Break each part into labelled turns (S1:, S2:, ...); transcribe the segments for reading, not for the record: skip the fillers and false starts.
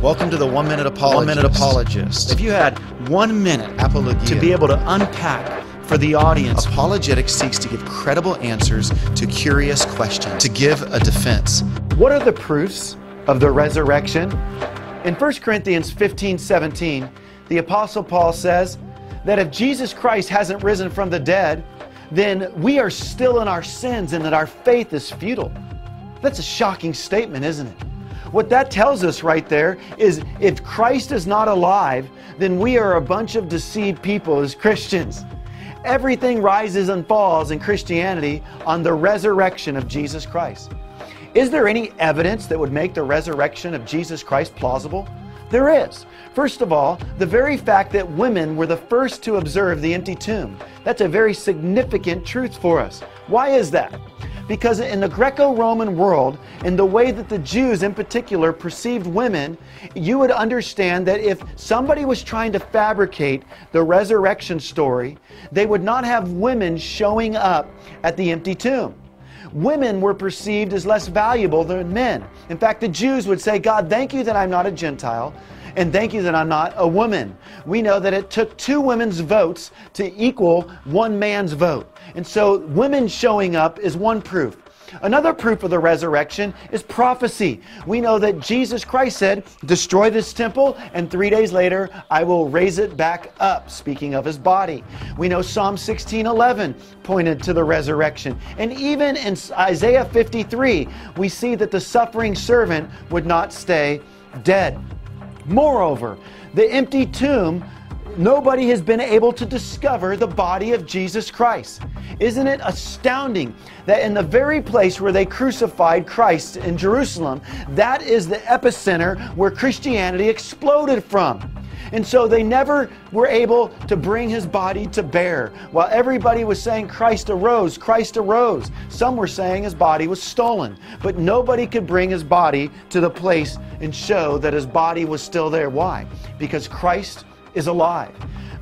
S1: Welcome to the 1 Minute Apologist.
S2: 1 Minute Apologist.
S1: If you had 1 minute
S2: Apologia.
S1: to be able to unpack for the audience,
S2: Apologetics seeks to give credible answers to curious questions, to give a defense.
S3: What are the proofs of the resurrection? In 1 Corinthians 15:17, the Apostle Paul says that if Jesus Christ hasn't risen from the dead, then we are still in our sins and that our faith is futile. That's a shocking statement, isn't it? What that tells us right there is if Christ is not alive, then we are a bunch of deceived people as Christians. Everything rises and falls in Christianity on the resurrection of Jesus Christ. Is there any evidence that would make the resurrection of Jesus Christ plausible? There is. First of all, the very fact that women were the first to observe the empty tomb. That's a very significant truth for us. Why is that? Because in the Greco-Roman world, in the way that the Jews in particular perceived women, you would understand that if somebody was trying to fabricate the resurrection story, they would not have women showing up at the empty tomb. Women were perceived as less valuable than men. In fact, the Jews would say, God, thank you that I'm not a Gentile, and thank you that I'm not a woman. We know that it took 2 women's votes to equal 1 man's vote. And so women showing up is one proof. Another proof of the resurrection is prophecy. We know that Jesus Christ said, destroy this temple, and 3 days later, I will raise it back up, speaking of his body. We know Psalm 16:11 pointed to the resurrection. And even in Isaiah 53, we see that the suffering servant would not stay dead. Moreover, the empty tomb, nobody has been able to discover the body of Jesus Christ. Isn't it astounding that in the very place where they crucified Christ in Jerusalem, that is the epicenter where Christianity exploded from? And so they never were able to bring his body to bear. While everybody was saying Christ arose, Christ arose, some were saying his body was stolen. But nobody could bring his body to the place and show that his body was still there. Why? Because Christ is alive.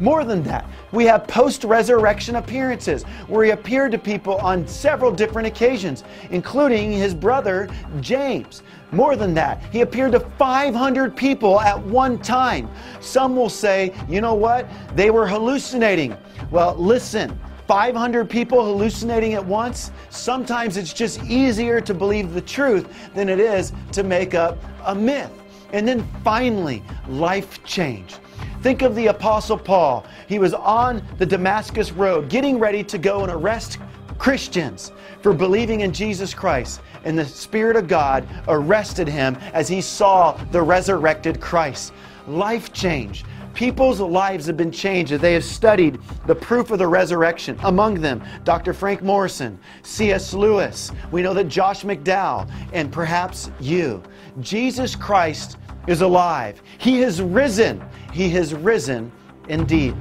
S3: More than that, we have post-resurrection appearances where he appeared to people on several different occasions, including his brother James. More than that, he appeared to 500 people at one time. Some will say, you know what? They were hallucinating. Well, listen, 500 people hallucinating at once? Sometimes it's just easier to believe the truth than it is to make up a myth. And then finally, life change. Think of the Apostle Paul. He was on the Damascus road getting ready to go and arrest Christians for believing in Jesus Christ. And the Spirit of God arrested him as he saw the resurrected Christ. Life change. People's lives have been changed as they have studied the proof of the resurrection. Among them, Dr. Frank Morrison, C.S. Lewis. We know that Josh McDowell, and perhaps you. Jesus Christ is alive. He has risen. He has risen indeed.